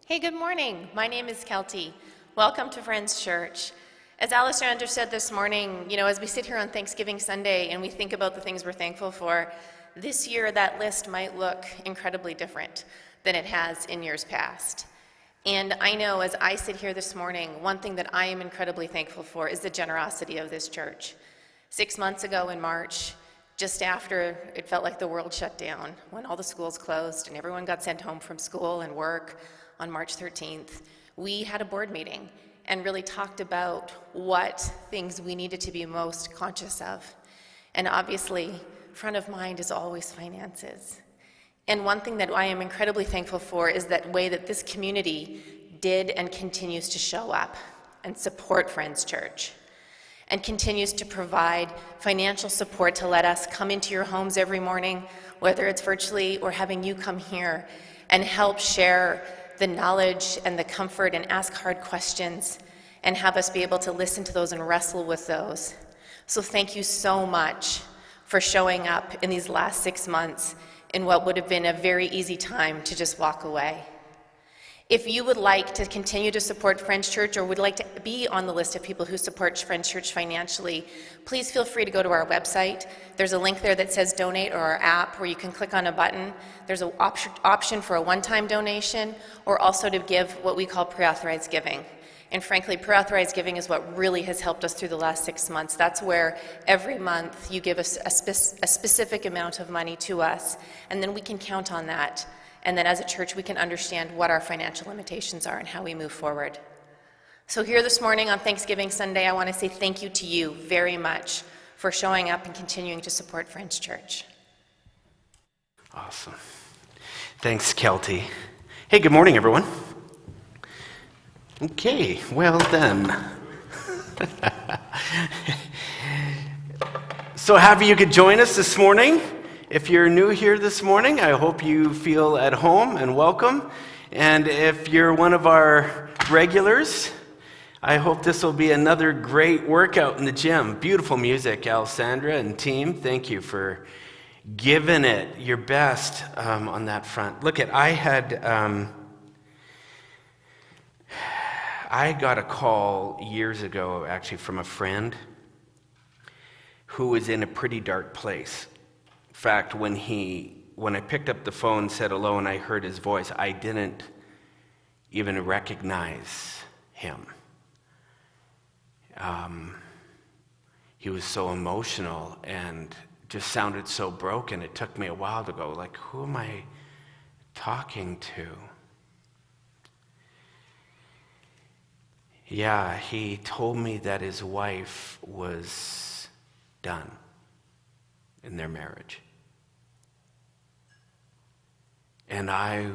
Hey, good morning. My name is Kelty. Welcome to Friends Church. As Alessandra said this morning, as we sit here on Thanksgiving Sunday and we think about the things we're thankful for, this year that list might look incredibly different than it has in years past. And I know as I sit here this morning, one thing that I am incredibly thankful for is the generosity of this church. 6 months ago in March, just after it felt like the world shut down, when all the schools closed and everyone got sent home from school and work, on March 13th, we had a board meeting and really talked about what things we needed to be most conscious of. And obviously, front of mind is always finances. And one thing that I am incredibly thankful for is that way that this community did and continues to show up and support Friends Church, and continues to provide financial support to let us come into your homes every morning, whether it's virtually or having you come here and help share the knowledge and the comfort and ask hard questions and have us be able to listen to those and wrestle with those. So thank you so much for showing up in these last 6 months in what would have been a very easy time to just walk away. If you would like to continue to support Friends Church or would like to be on the list of people who support Friends Church financially, please feel free to go to our website. There's a link there that says donate, or our app where you can click on a button. There's an option for a one-time donation or also to give what we call pre-authorized giving. And frankly, pre-authorized giving is what really has helped us through the last 6 months. That's where every month you give us a specific amount of money to us, and then we can count on that. And then as a church, we can understand what our financial limitations are and how we move forward. So here this morning on Thanksgiving Sunday, I want to say thank you to you very much for showing up and continuing to support Friends Church. Awesome. Thanks, Kelty. Hey, good morning, everyone. Okay, well then. So happy you could join us this morning. If you're new here this morning, I hope you feel at home and welcome. And if you're one of our regulars, I hope this will be another great workout in the gym. Beautiful music, Alessandra and team. Thank you for giving it your best on that front. Look, I got a call years ago, actually, from a friend who was in a pretty dark place. In fact, when I picked up the phone and said hello and I heard his voice, I didn't even recognize him. He was so emotional and just sounded so broken. It took me a while to go, like, who am I talking to? Yeah, he told me that his wife was done in their marriage. And I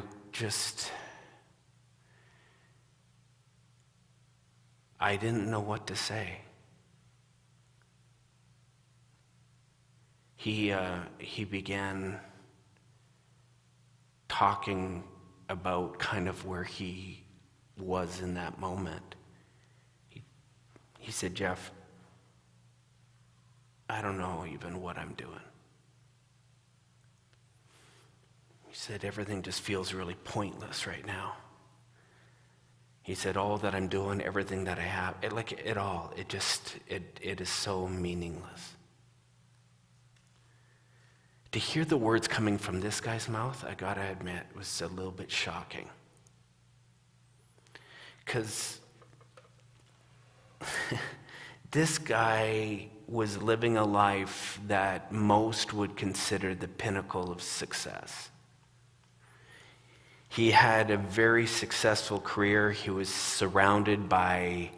didn't know what to say. He began talking about kind of where he was in that moment. He said, Jeff, I don't know even what I'm doing. He said, everything just feels really pointless right now. He said, all that I'm doing, everything that I have, it is so meaningless. To hear the words coming from this guy's mouth, I gotta admit, was a little bit shocking. Because this guy was living a life that most would consider the pinnacle of success. He had a very successful career. He was surrounded by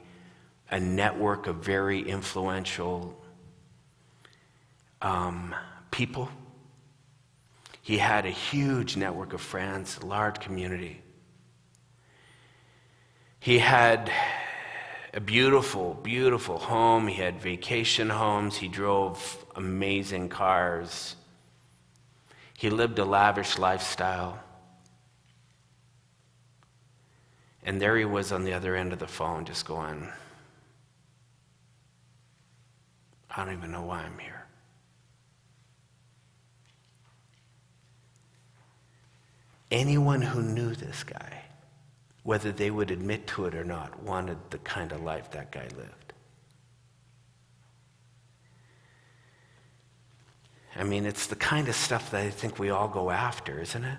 a network of very influential people. He had a huge network of friends, a large community. He had a beautiful, beautiful home. He had vacation homes. He drove amazing cars. He lived a lavish lifestyle. And there he was on the other end of the phone just going, I don't even know why I'm here. Anyone who knew this guy whether they would admit to it or not, wanted the kind of life that guy lived. I mean, it's the kind of stuff that I think we all go after, isn't it?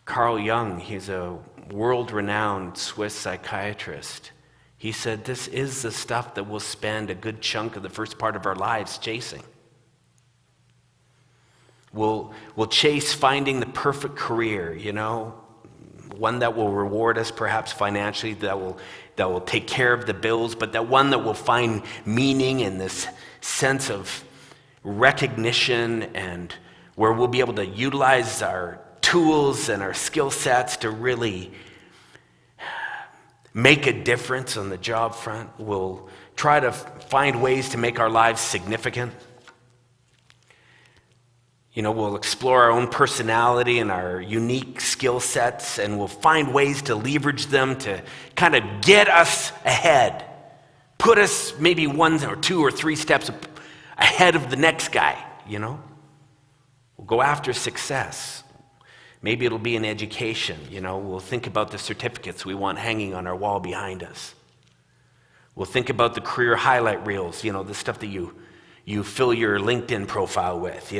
Carl Jung, he's a world-renowned Swiss psychiatrist. He said this is the stuff that we'll spend a good chunk of the first part of our lives chasing. We'll chase finding the perfect career, one that will reward us perhaps financially, that will take care of the bills, but that one that will find meaning in this sense of recognition, and where we'll be able to utilize our tools and our skill sets to really make a difference on the job front. We'll try to find ways to make our lives significant. We'll explore our own personality and our unique skill sets, and we'll find ways to leverage them to kind of get us ahead, put us maybe 1 or 2 or 3 steps ahead of the next guy, We'll go after success. Maybe it'll be in education, We'll think about the certificates we want hanging on our wall behind us. We'll think about the career highlight reels, the stuff that you fill your LinkedIn profile with,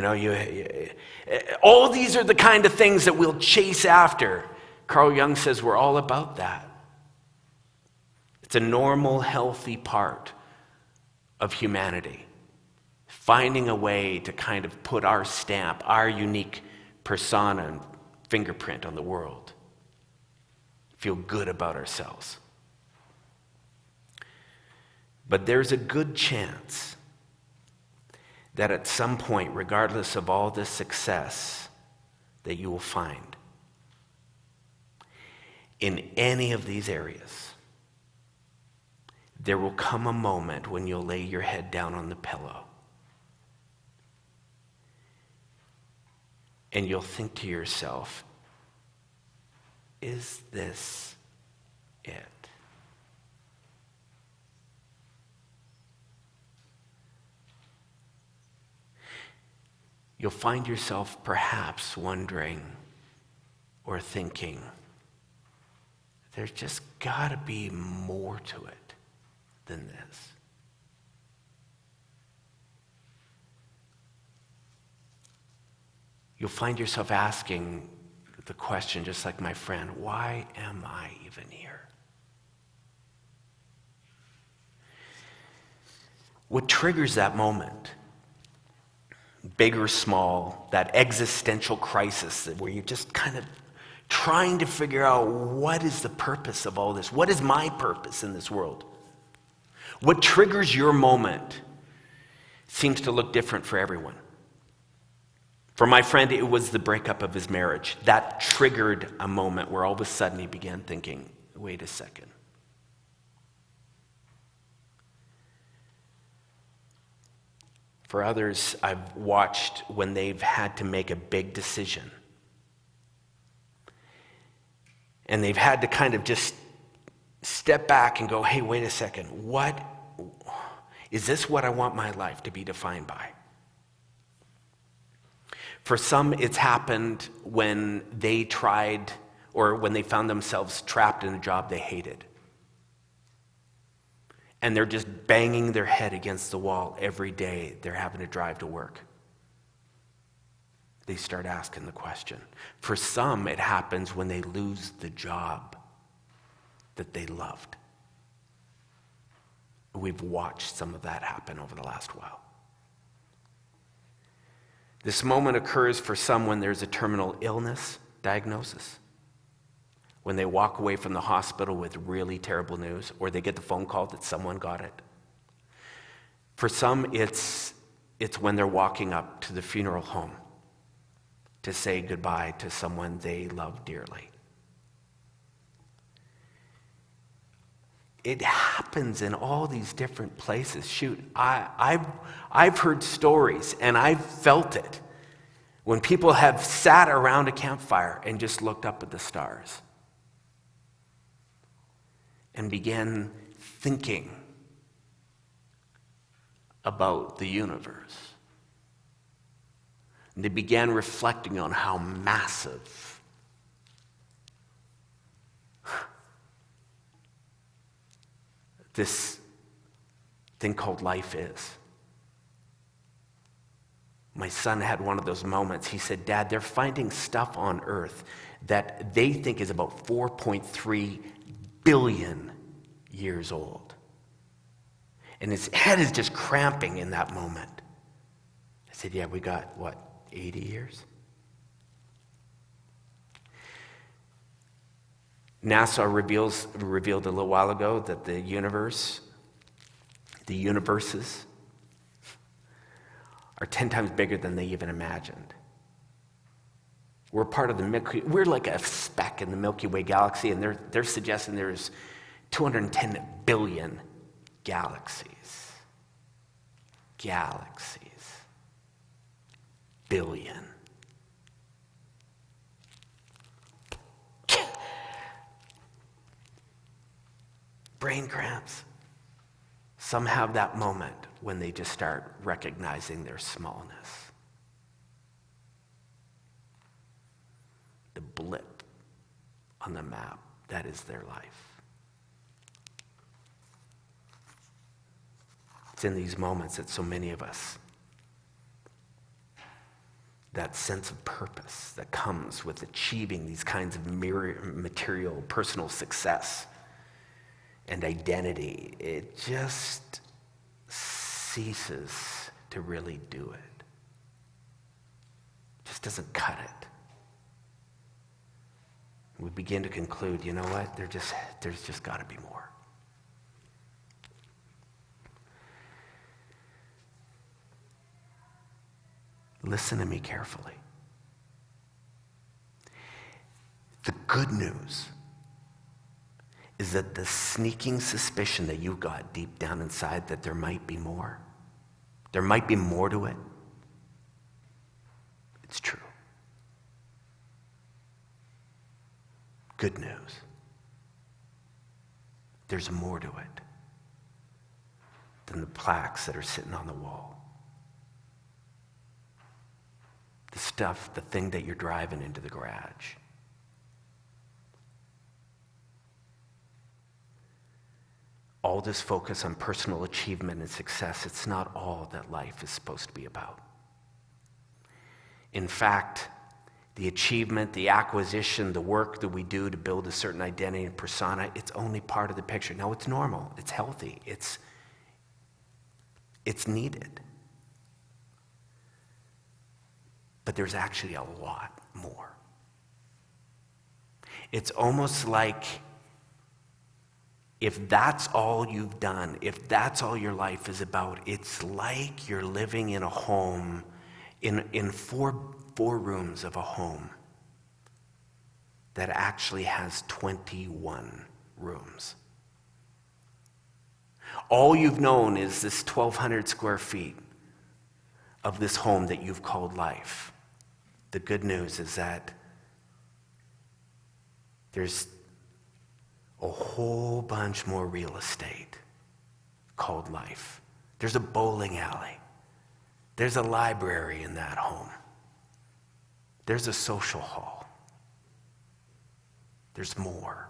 all these are the kind of things that we'll chase after. Carl Jung says we're all about that. It's a normal, healthy part of humanity. Finding a way to kind of put our stamp, our unique persona and fingerprint on the world. Feel good about ourselves. But there's a good chance that at some point, regardless of all this success that you will find in any of these areas, there will come a moment when you'll lay your head down on the pillow and you'll think to yourself, is this it? You'll find yourself perhaps wondering or thinking, there's just got to be more to it than this. You'll find yourself asking the question, just like my friend, why am I even here? What triggers that moment, big or small, that existential crisis where you're just kind of trying to figure out what is the purpose of all this? What is my purpose in this world? What triggers your moment seems to look different for everyone. For my friend, it was the breakup of his marriage. That triggered a moment where all of a sudden he began thinking, wait a second. For others, I've watched when they've had to make a big decision. And they've had to kind of just step back and go, hey, wait a second. Is this what I want my life to be defined by? For some, it's happened when they tried or when they found themselves trapped in a job they hated. And they're just banging their head against the wall every day they're having to drive to work. They start asking the question. For some, it happens when they lose the job that they loved. We've watched some of that happen over the last while. This moment occurs for some when there's a terminal illness diagnosis, when they walk away from the hospital with really terrible news, or they get the phone call that someone got it. For some, it's when they're walking up to the funeral home to say goodbye to someone they love dearly. It happens in all these different places. Shoot, I've heard stories and I've felt it when people have sat around a campfire and just looked up at the stars and began thinking about the universe. And they began reflecting on how massive this thing called life is. My son had one of those moments. He said, Dad, they're finding stuff on Earth that they think is about 4.3 billion years old. And his head is just cramping in that moment. I said, yeah, we got, 80 years? NASA revealed a little while ago that the universes, are 10 times bigger than they even imagined. We're part of the Milky Way. We're like a speck in the Milky Way galaxy, and they're suggesting there's 210 billion galaxies. Galaxies. Billion. Brain cramps. Some have that moment when they just start recognizing their smallness. The blip on the map, that is their life. It's in these moments that so many of us, that sense of purpose that comes with achieving these kinds of material, personal success and identity, it just ceases to really do it. Just doesn't cut it. We begin to conclude, you know what? There's just got to be more. Listen to me carefully. The good news is that the sneaking suspicion that you got deep down inside that there might be more to it, it's true. Good news. There's more to it than the plaques that are sitting on the wall. The stuff, the thing that you're driving into the garage. All this focus on personal achievement and success, it's not all that life is supposed to be about. In fact, the achievement, the acquisition, the work that we do to build a certain identity and persona, it's only part of the picture. No, it's normal, it's healthy, it's needed. But there's actually a lot more. It's almost like if that's all you've done, if that's all your life is about, it's like you're living in a home, in four rooms of a home that actually has 21 rooms. All you've known is this 1,200 square feet of this home that you've called life. The good news is that there's a whole bunch more real estate called life. There's a bowling alley. There's a library in that home. There's a social hall. There's more.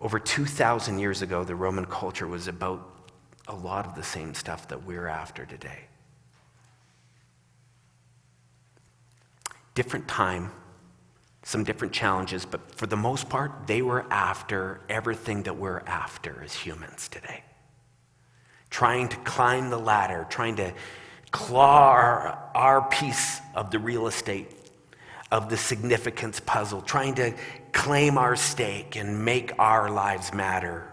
Over 2,000 years ago, the Roman culture was about a lot of the same stuff that we're after today. Different time, some different challenges, but for the most part, they were after everything that we're after as humans today. Trying to climb the ladder, trying to claw our piece of the real estate, of the significance puzzle, trying to claim our stake and make our lives matter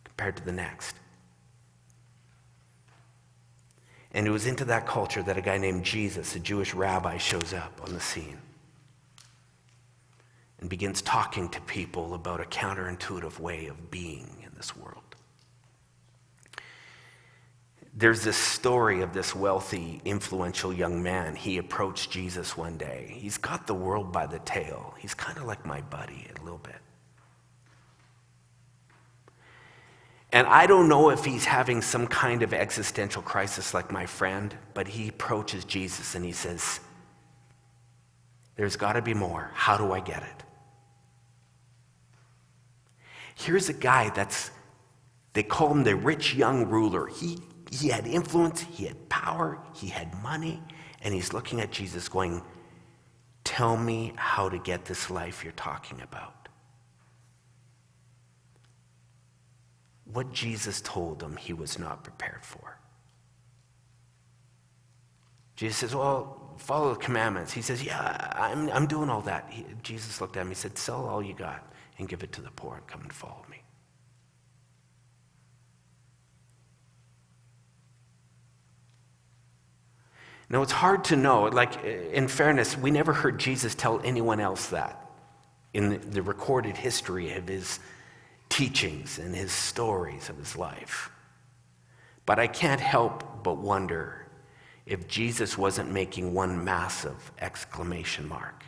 compared to the next. And it was into that culture that a guy named Jesus, a Jewish rabbi, shows up on the scene and begins talking to people about a counterintuitive way of being in this world. There's this story of this wealthy, influential young man. He approached Jesus one day. He's got the world by the tail. He's kind of like my buddy a little bit. And I don't know if he's having some kind of existential crisis like my friend, but he approaches Jesus and he says, There's got to be more. How do I get it? Here's a guy they call him the rich young ruler. He had influence, he had power, he had money, and he's looking at Jesus going, tell me how to get this life you're talking about. What Jesus told him, he was not prepared for. Jesus says, well, follow the commandments. He says, yeah, I'm doing all that. Jesus looked at him, he said, sell all you got and give it to the poor and come and follow me. Now, it's hard to know. Like, in fairness, we never heard Jesus tell anyone else that in the recorded history of his teachings and his stories of his life. But I can't help but wonder if Jesus wasn't making one massive exclamation mark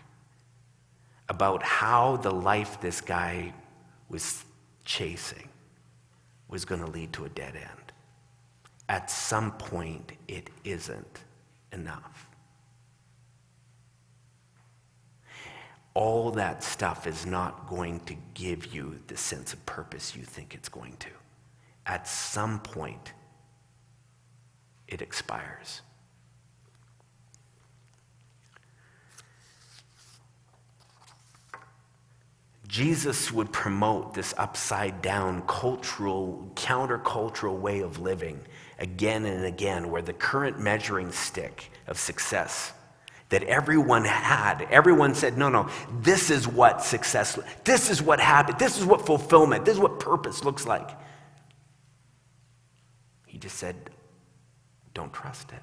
about how the life this guy was chasing was going to lead to a dead end. At some point, it isn't enough. All that stuff is not going to give you the sense of purpose you think it's going to. At some point, it expires. Jesus would promote this upside-down countercultural way of living again and again, where the current measuring stick of success that everyone had, everyone said, no, this is what success, this is what happiness, this is what fulfillment, this is what purpose looks like. He just said, don't trust it.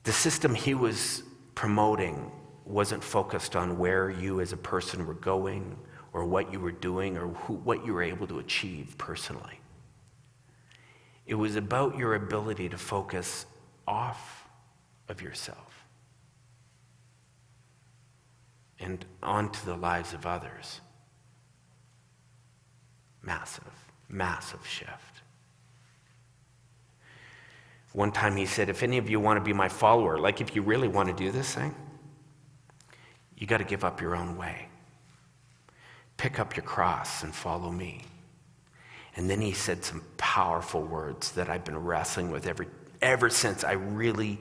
The system he was promoting wasn't focused on where you as a person were going or what you were doing or what you were able to achieve personally. It was about your ability to focus off of yourself and onto the lives of others. Massive shift. One time he said, if any of you want to be my follower, like if you really want to do this thing, you got to give up your own way. Pick up your cross and follow me. And then he said some powerful words that I've been wrestling with ever since I really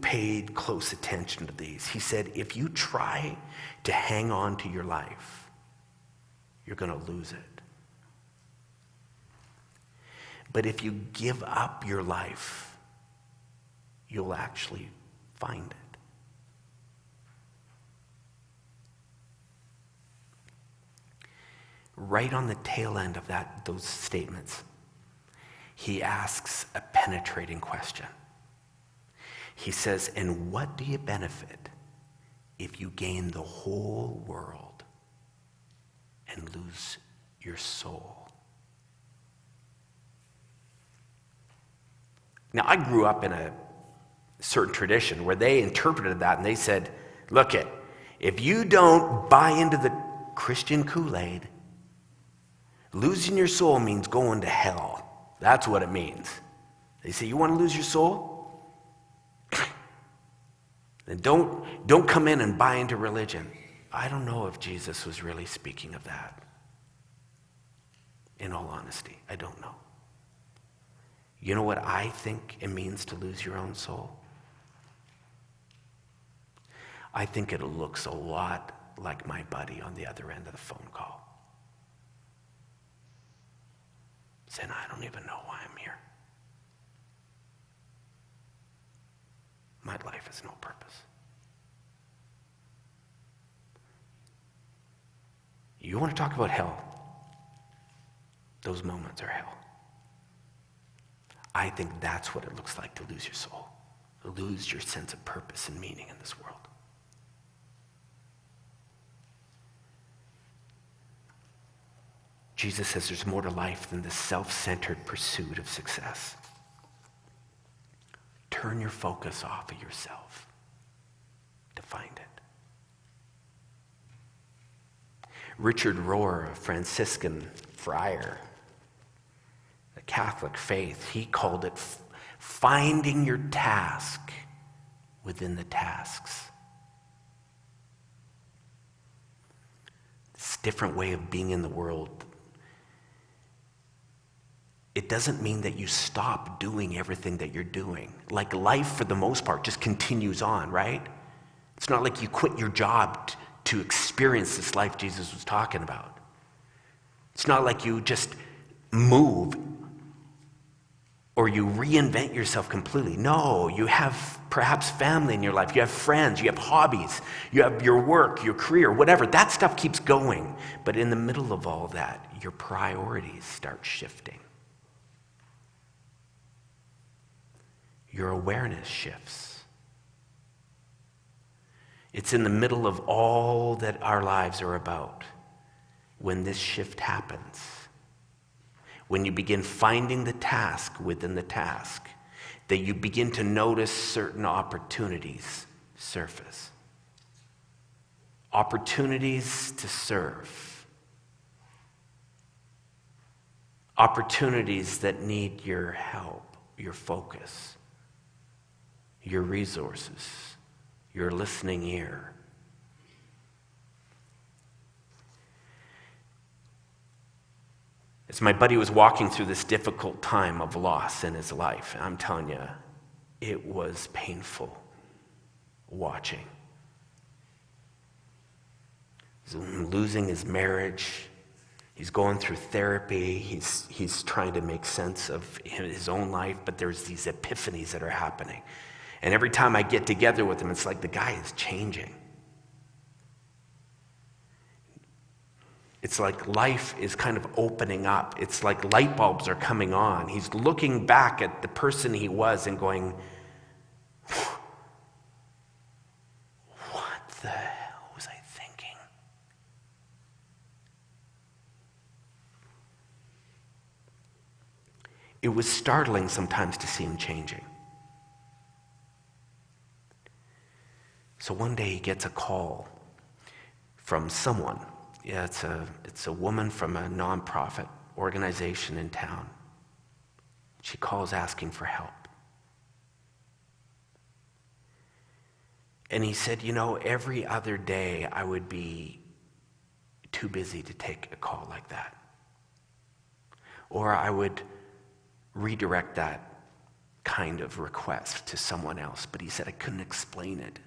paid close attention to these. He said, if you try to hang on to your life, you're going to lose it. But if you give up your life, you'll actually find it. Right on the tail end of those statements, he asks a penetrating question. He says, and what do you benefit if you gain the whole world and lose your soul? Now, I grew up in a certain tradition where they interpreted that and they said, look it, if you don't buy into the Christian Kool-Aid, losing your soul means going to hell. That's what it means. They say, you want to lose your soul? Then don't come in and buy into religion. I don't know if Jesus was really speaking of that. In all honesty, I don't know. You know what I think it means to lose your own soul? I think it looks a lot like my buddy on the other end of the phone call. Saying, I don't even know why I'm here. My life has no purpose. You want to talk about hell? Those moments are hell. I think that's what it looks like to lose your soul, to lose your sense of purpose and meaning in this world. Jesus says there's more to life than the self-centered pursuit of success. Turn your focus off of yourself to find it. Richard Rohr, a Franciscan friar, the Catholic faith, he called it Finding your task within the tasks. This different way of being in the world. It doesn't mean that you stop doing everything that you're doing. Like life, for the most part, just continues on, right? It's not like you quit your job to experience this life Jesus was talking about. It's not like you just move or you reinvent yourself completely. No, you have perhaps family in your life. You have friends. You have hobbies. You have your work, your career, whatever. That stuff keeps going. But in the middle of all that, your priorities start shifting. Your awareness shifts. It's in the middle of all that our lives are about when this shift happens. When you begin finding the task within the task, that you begin to notice certain opportunities surface. Opportunities to serve. Opportunities that need your help, your focus, your resources, your listening ear. As my buddy was walking through this difficult time of loss in his life, I'm telling you, it was painful watching. He's losing his marriage. He's going through therapy. He's trying to make sense of his own life, but there's these epiphanies that are happening. And every time I get together with him, it's like the guy is changing. It's like life is kind of opening up. It's like light bulbs are coming on. He's looking back at the person he was and going, what the hell was I thinking? It was startling sometimes to see him changing. So one day he gets a call from someone. Yeah, it's a woman from a nonprofit organization in town. She calls asking for help. And he said, every other day I would be too busy to take a call like that. Or I would redirect that kind of request to someone else. But he said I couldn't explain it.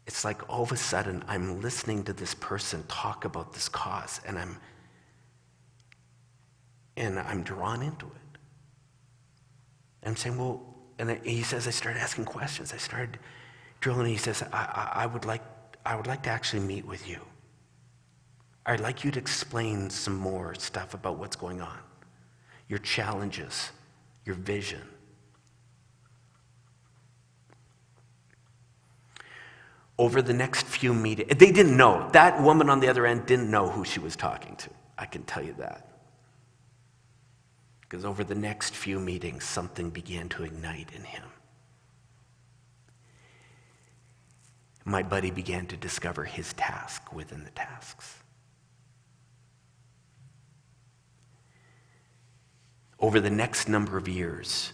It's like all of a sudden I'm listening to this person talk about this cause, and I'm drawn into it. I'm saying, well, and he says I started asking questions. I started drilling. He says, I would like to actually meet with you. I'd like you to explain some more stuff about what's going on, your challenges, your vision. Over the next few meetings, they didn't know. That woman on the other end didn't know who she was talking to. I can tell you that. Because over the next few meetings, something began to ignite in him. My buddy began to discover his task within the tasks. Over the next number of years,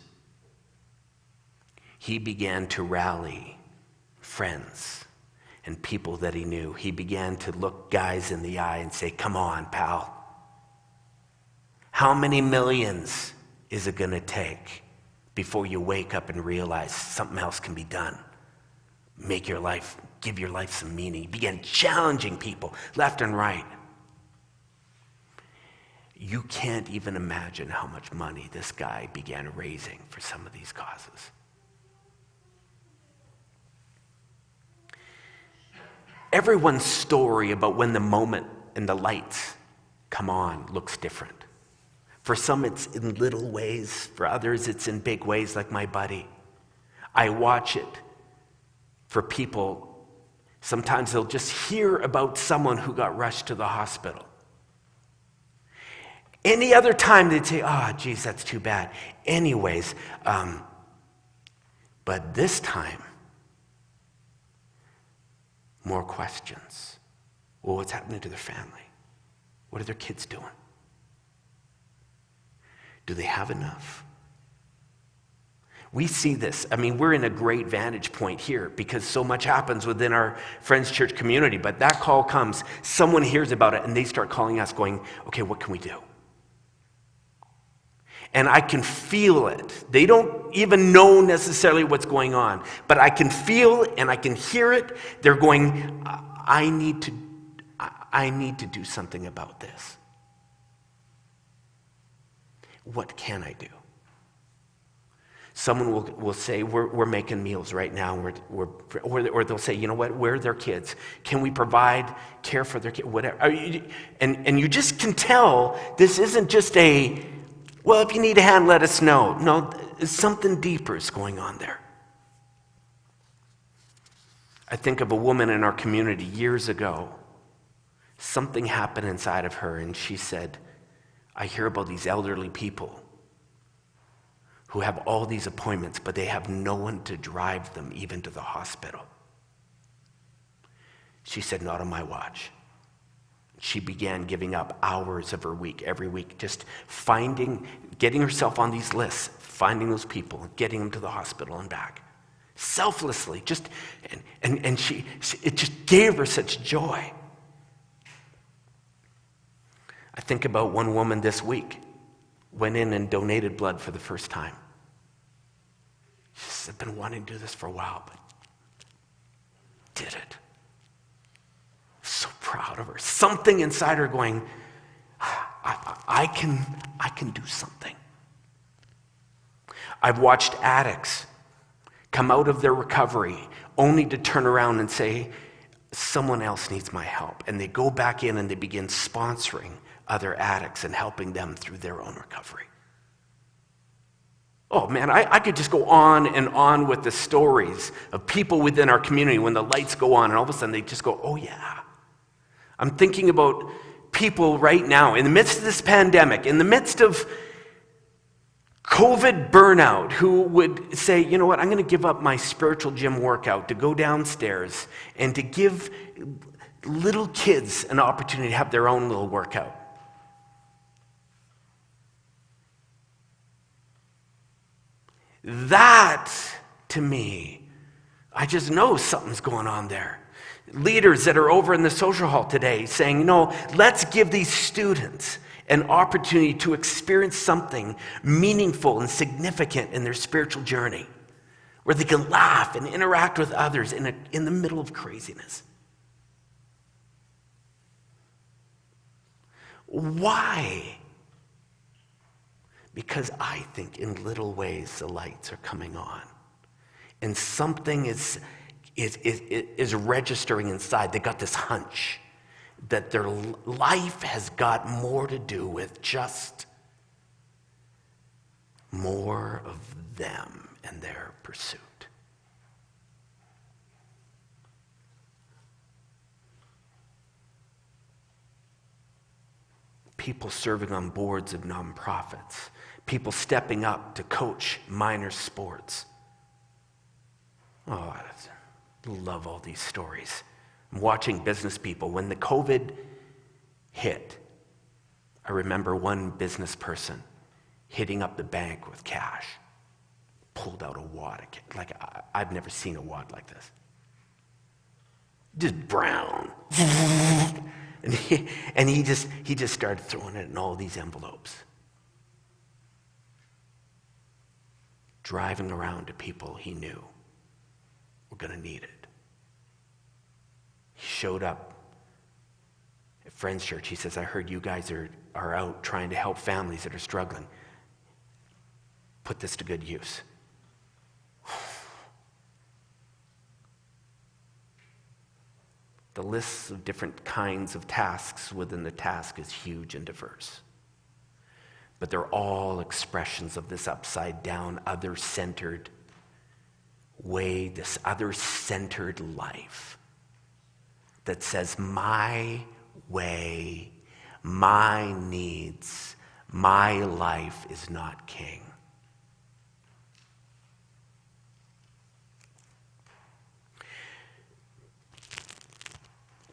he began to rally friends and people that he knew. He began to look guys in the eye and say, come on, pal. How many millions is it going to take before you wake up and realize something else can be done? Give your life some meaning. He began challenging people left and right. You can't even imagine how much money this guy began raising for some of these causes. Everyone's story about when the moment and the lights come on looks different. For some, it's in little ways. For others, it's in big ways, like my buddy. I watch it for people. Sometimes they'll just hear about someone who got rushed to the hospital. Any other time, they'd say, geez, that's too bad. Anyways, but this time, more questions. Well, what's happening to their family? What are their kids doing? Do they have enough? We see this. I mean, we're in a great vantage point here because so much happens within our Friends Church community. But that call comes, someone hears about it, and they start calling us going, okay, what can we do? And I can feel it. They don't even know necessarily what's going on, but I can feel and I can hear it. They're going, I need to do something about this. What can I do? Someone will say, we're making meals right now, or they'll say, you know what, where are their kids? Can we provide care for their kids? Whatever. And you just can tell this isn't just a, well, if you need a hand, let us know. No, something deeper is going on there. I think of a woman in our community years ago. Something happened inside of her, and she said, I hear about these elderly people who have all these appointments, but they have no one to drive them even to the hospital. She said, not on my watch. She began giving up hours of her week, every week, just getting herself on these lists, finding those people, getting them to the hospital and back. Selflessly, and it just gave her such joy. I think about one woman this week, went in and donated blood for the first time. She said, I've been wanting to do this for a while, but did it. So proud of her. Something inside her going, I can do something. I've watched addicts come out of their recovery only to turn around and say, someone else needs my help. And they go back in and they begin sponsoring other addicts and helping them through their own recovery. Oh man, I could just go on and on with the stories of people within our community when the lights go on and all of a sudden they just go, oh yeah. I'm thinking about people right now in the midst of this pandemic, in the midst of COVID burnout, who would say, you know what, I'm going to give up my spiritual gym workout to go downstairs and to give little kids an opportunity to have their own little workout. That, to me, I just know something's going on there. Leaders that are over in the social hall today saying, let's give these students an opportunity to experience something meaningful and significant in their spiritual journey, where they can laugh and interact with others in the middle of craziness. Why? Because I think in little ways the lights are coming on. And something is registering inside. They got this hunch that their life has got more to do with just more of them and their pursuit. People serving on boards of nonprofits, people stepping up to coach minor sports. Oh, I love all these stories. I'm watching business people. When the COVID hit, I remember one business person hitting up the bank with cash, pulled out a wad of cash. Like, I've never seen a wad like this. Just brown. And he just started throwing it in all these envelopes. Driving around to people he knew were going to need it. He showed up at Friends Church. He says, I heard you guys are out trying to help families that are struggling. Put this to good use. The lists of different kinds of tasks within the task is huge and diverse. But they're all expressions of this upside down, other-centered way, this other-centered life that says my way, my needs, my life is not king.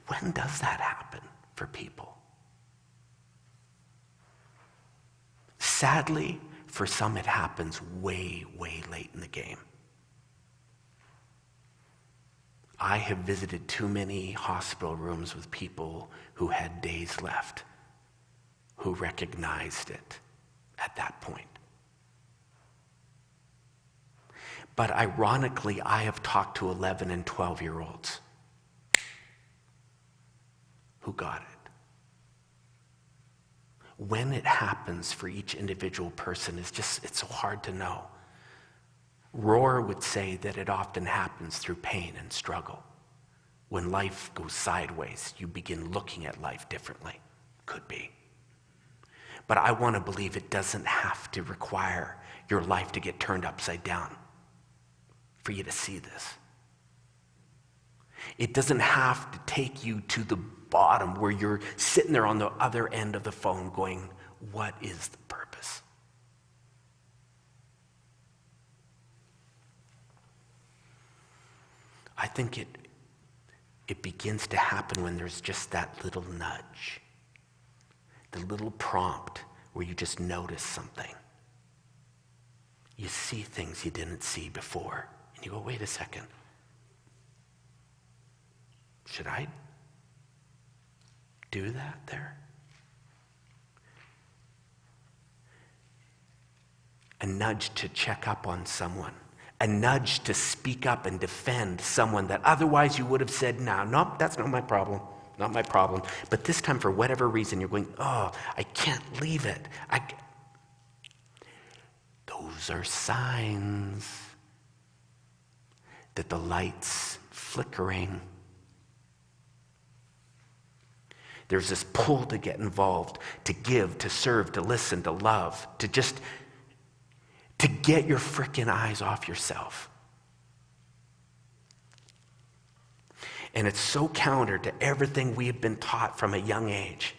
When does that happen for people? Sadly, for some it happens way, way late in the game. I have visited too many hospital rooms with people who had days left, who recognized it at that point. But ironically, I have talked to 11 and 12-year-olds who got it. When it happens for each individual person it's so hard to know. Rohr would say that it often happens through pain and struggle. When life goes sideways, you begin looking at life differently. Could be. But I want to believe it doesn't have to require your life to get turned upside down for you to see this. It doesn't have to take you to the bottom where you're sitting there on the other end of the phone going, what is the purpose? I think it begins to happen when there's just that little nudge, the little prompt where you just notice something. You see things you didn't see before, and you go, wait a second. Should I do that there? A nudge to check up on someone. A nudge to speak up and defend someone that otherwise you would have said, no, that's not my problem. Not my problem. But this time, for whatever reason, you're going, I can't leave it. Those are signs that the light's flickering. There's this pull to get involved, to give, to serve, to listen, to love, to get your frickin' eyes off yourself. And it's so counter to everything we have been taught from a young age.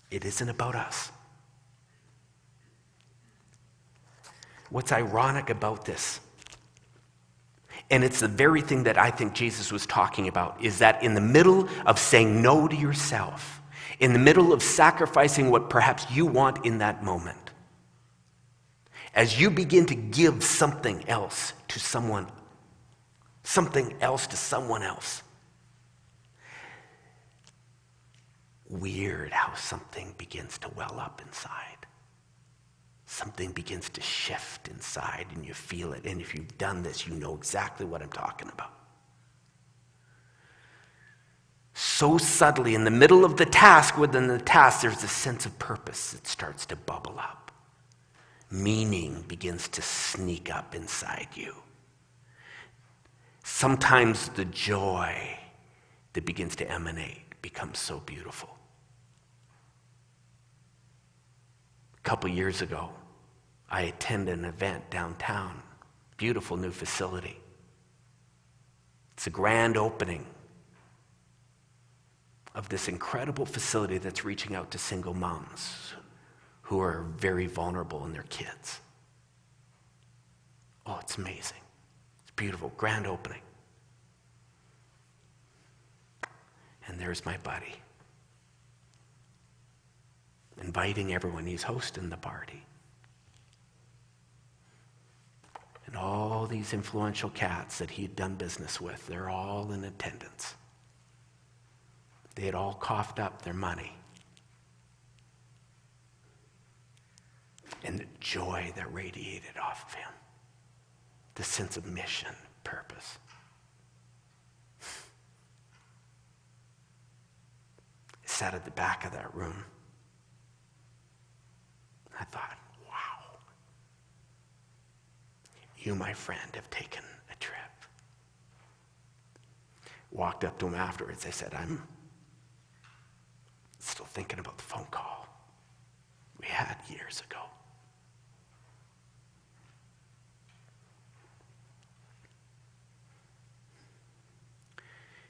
It isn't about us. What's ironic about this, and it's the very thing that I think Jesus was talking about, is that in the middle of saying no to yourself, in the middle of sacrificing what perhaps you want in that moment, as you begin to give something else to someone else, weird how something begins to well up inside. Something begins to shift inside and you feel it. And if you've done this, you know exactly what I'm talking about. So subtly, in the middle of the task, within the task, there's a sense of purpose that starts to bubble up. Meaning begins to sneak up inside you. Sometimes the joy that begins to emanate becomes so beautiful. A couple years ago, I attended an event downtown, beautiful new facility. It's a grand opening of this incredible facility that's reaching out to single moms who are very vulnerable in their kids. Oh, it's amazing. It's beautiful, grand opening. And there's my buddy, inviting everyone. He's hosting the party. And all these influential cats that he'd done business with, they're all in attendance. They had all coughed up their money. And the joy that radiated off of him. The sense of mission, purpose. I sat at the back of that room. I thought, wow. You, my friend, have taken a trip. Walked up to him afterwards. I said, I'm still thinking about the phone call we had years ago.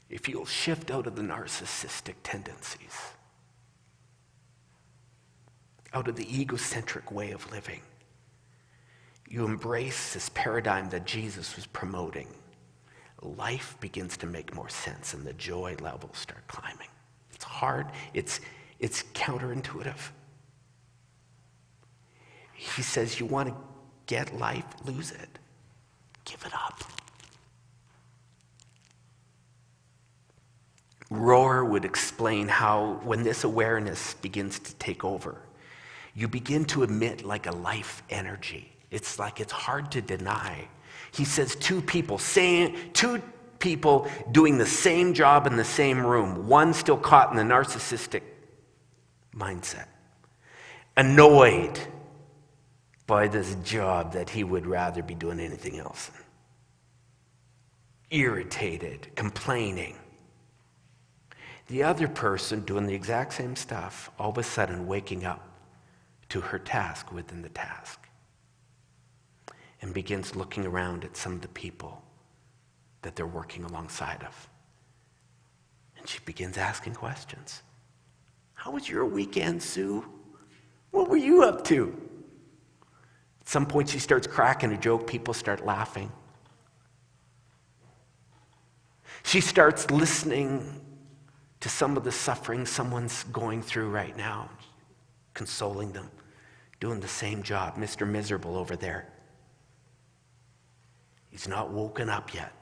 If you'll shift out of the narcissistic tendencies, out of the egocentric way of living, you embrace this paradigm that Jesus was promoting, life begins to make more sense and the joy levels start climbing. It's hard, it's counterintuitive. He says, you want to get life? Lose it. Give it up. Rohr would explain how when this awareness begins to take over, you begin to emit like a life energy. It's like it's hard to deny. He says two people doing the same job in the same room, one still caught in the narcissistic mindset, annoyed by this job that he would rather be doing anything else, irritated, complaining. The other person doing the exact same stuff, all of a sudden waking up to her task within the task and begins looking around at some of the people that they're working alongside of. And she begins asking questions. How was your weekend, Sue? What were you up to? At some point she starts cracking a joke, people start laughing. She starts listening to some of the suffering someone's going through right now, consoling them, doing the same job. Mr. Miserable over there. He's not woken up yet.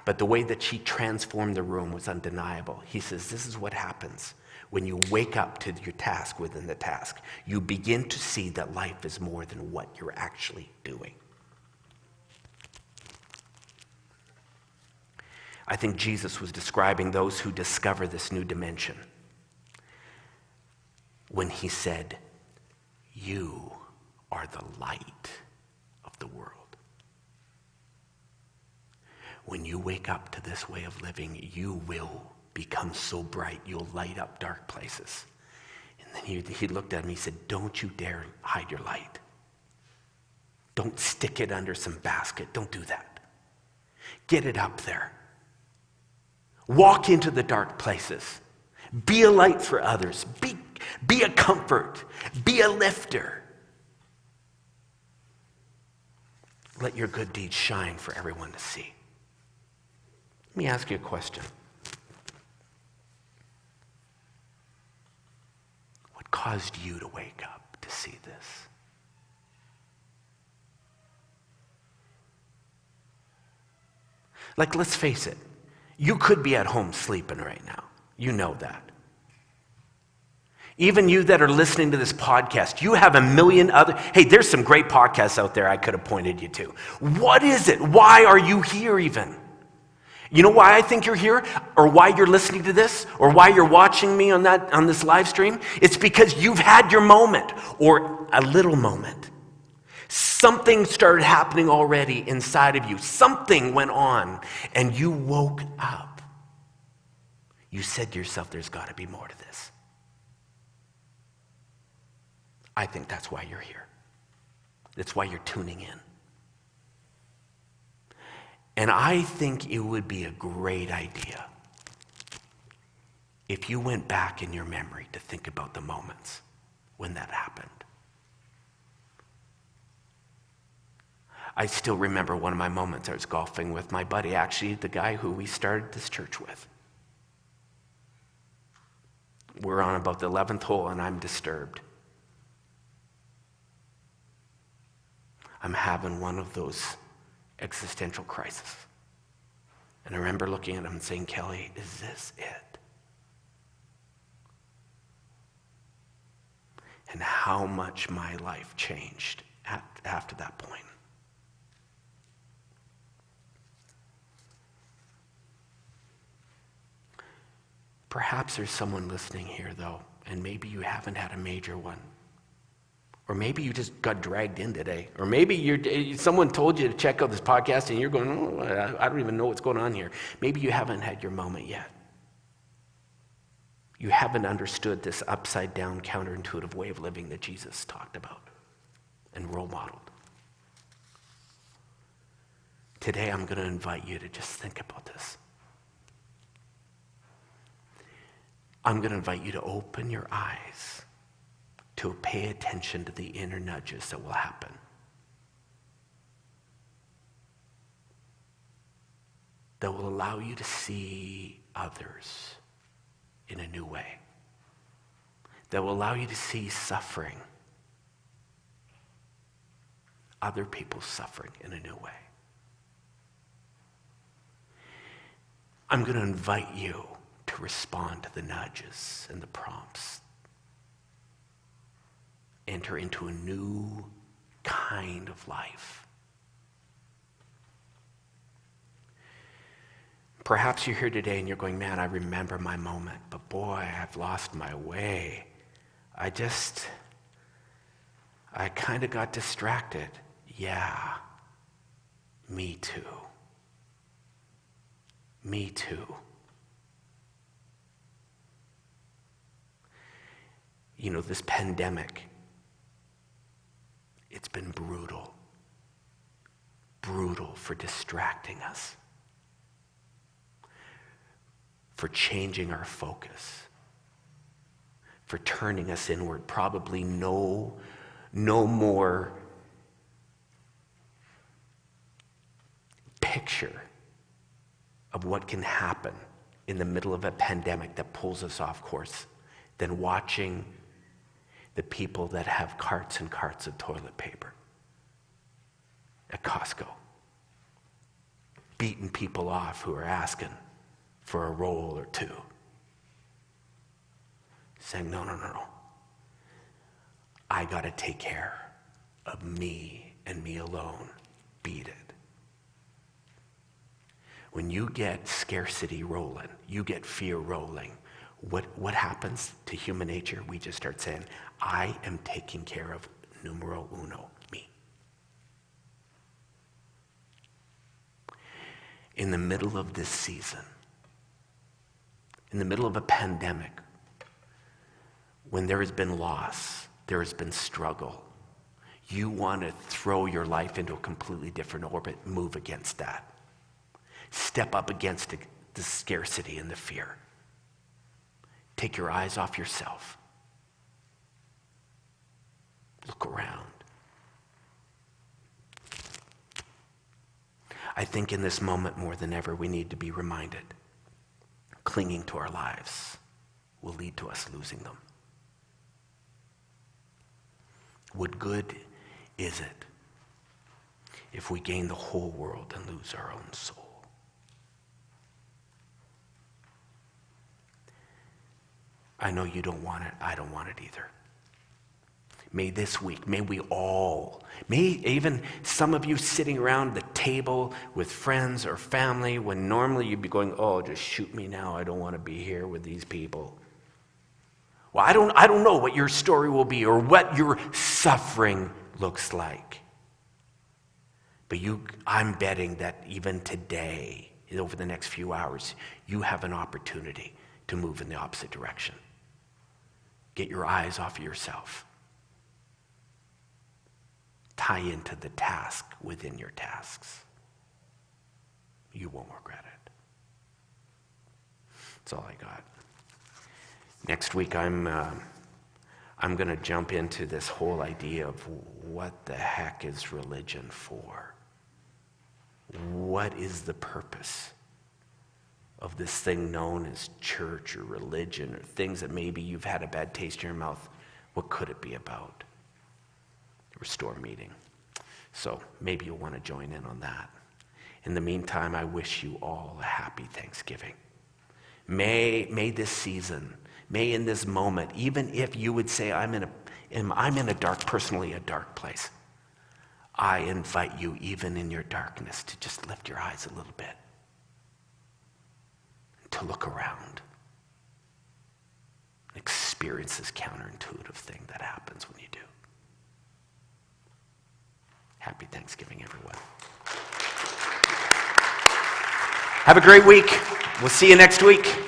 But the way that she transformed the room was undeniable. He says, this is what happens when you wake up to your task within the task. You begin to see that life is more than what you're actually doing. I think Jesus was describing those who discover this new dimension when he said, you are the light of the world. When you wake up to this way of living, you will become so bright, you'll light up dark places. And then he looked at me, he said, don't you dare hide your light. Don't stick it under some basket. Don't do that. Get it up there. Walk into the dark places. Be a light for others. Be a comfort. Be a lifter. Let your good deeds shine for everyone to see. Let me ask you a question. What caused you to wake up to see this? Like, let's face it. You could be at home sleeping right now. You know that. Even you that are listening to this podcast, you have a million other... Hey, there's some great podcasts out there I could have pointed you to. What is it? Why are you here even? You know why I think you're here? Or why you're listening to this? Or why you're watching me on this live stream? It's because you've had your moment, or a little moment. Something started happening already inside of you. Something went on, and you woke up. You said to yourself, there's got to be more to this. I think that's why you're here. That's why you're tuning in. And I think it would be a great idea if you went back in your memory to think about the moments when that happened. I still remember one of my moments. I was golfing with my buddy, actually the guy who we started this church with. We're on about the 11th hole and I'm disturbed. I'm having one of those existential crises. And I remember looking at him and saying, Kelly, is this it? And how much my life changed after that point. Perhaps there's someone listening here, though, and maybe you haven't had a major one. Or maybe you just got dragged in today. Or maybe someone told you to check out this podcast and you're going, oh, I don't even know what's going on here. Maybe you haven't had your moment yet. You haven't understood this upside-down, counterintuitive way of living that Jesus talked about and role modeled. Today, I'm going to invite you to just think about this. I'm going to invite you to open your eyes to pay attention to the inner nudges that will happen. That will allow you to see others in a new way. That will allow you to see suffering other people's suffering in a new way. I'm going to invite you to respond to the nudges and the prompts. Enter into a new kind of life. Perhaps you're here today and you're going, man, I remember my moment, but boy, I've lost my way. I kind of got distracted. Yeah, me too. Me too. You know, this pandemic, it's been brutal. Brutal for distracting us, for changing our focus, for turning us inward. Probably no more picture of what can happen in the middle of a pandemic that pulls us off course than watching the people that have carts and carts of toilet paper at Costco, beating people off who are asking for a roll or two, saying, no. I got to take care of me and me alone. Beat it. When you get scarcity rolling, you get fear rolling, what happens to human nature? We just start saying, I am taking care of numero uno, me. In the middle of this season, in the middle of a pandemic, when there has been loss, there has been struggle, you want to throw your life into a completely different orbit, move against that. Step up against the scarcity and the fear. Take your eyes off yourself. Look around. I think in this moment more than ever, we need to be reminded, clinging to our lives will lead to us losing them. What good is it if we gain the whole world and lose our own soul? I know you don't want it. I don't want it either. May this week, may even some of you sitting around the table with friends or family, when normally you'd be going, oh, just shoot me now. I don't want to be here with these people. Well, I don't know what your story will be or what your suffering looks like. But I'm betting that even today, over the next few hours, you have an opportunity to move in the opposite direction. Get your eyes off of yourself. Tie into the task within your tasks. You won't regret it. That's all I got. Next week, I'm going to jump into this whole idea of what the heck is religion for? What is the purpose of this thing known as church or religion, or things that maybe you've had a bad taste in your mouth? What could it be about? Restore meeting. So maybe you'll want to join in on that. In the meantime, I wish you all a happy Thanksgiving. May this season, may in this moment, even if you would say, I'm in a dark place, I invite you, even in your darkness, to just lift your eyes a little bit, to look around, experience this counterintuitive thing that happens when you do. Happy Thanksgiving, everyone. Have a great week. We'll see you next week.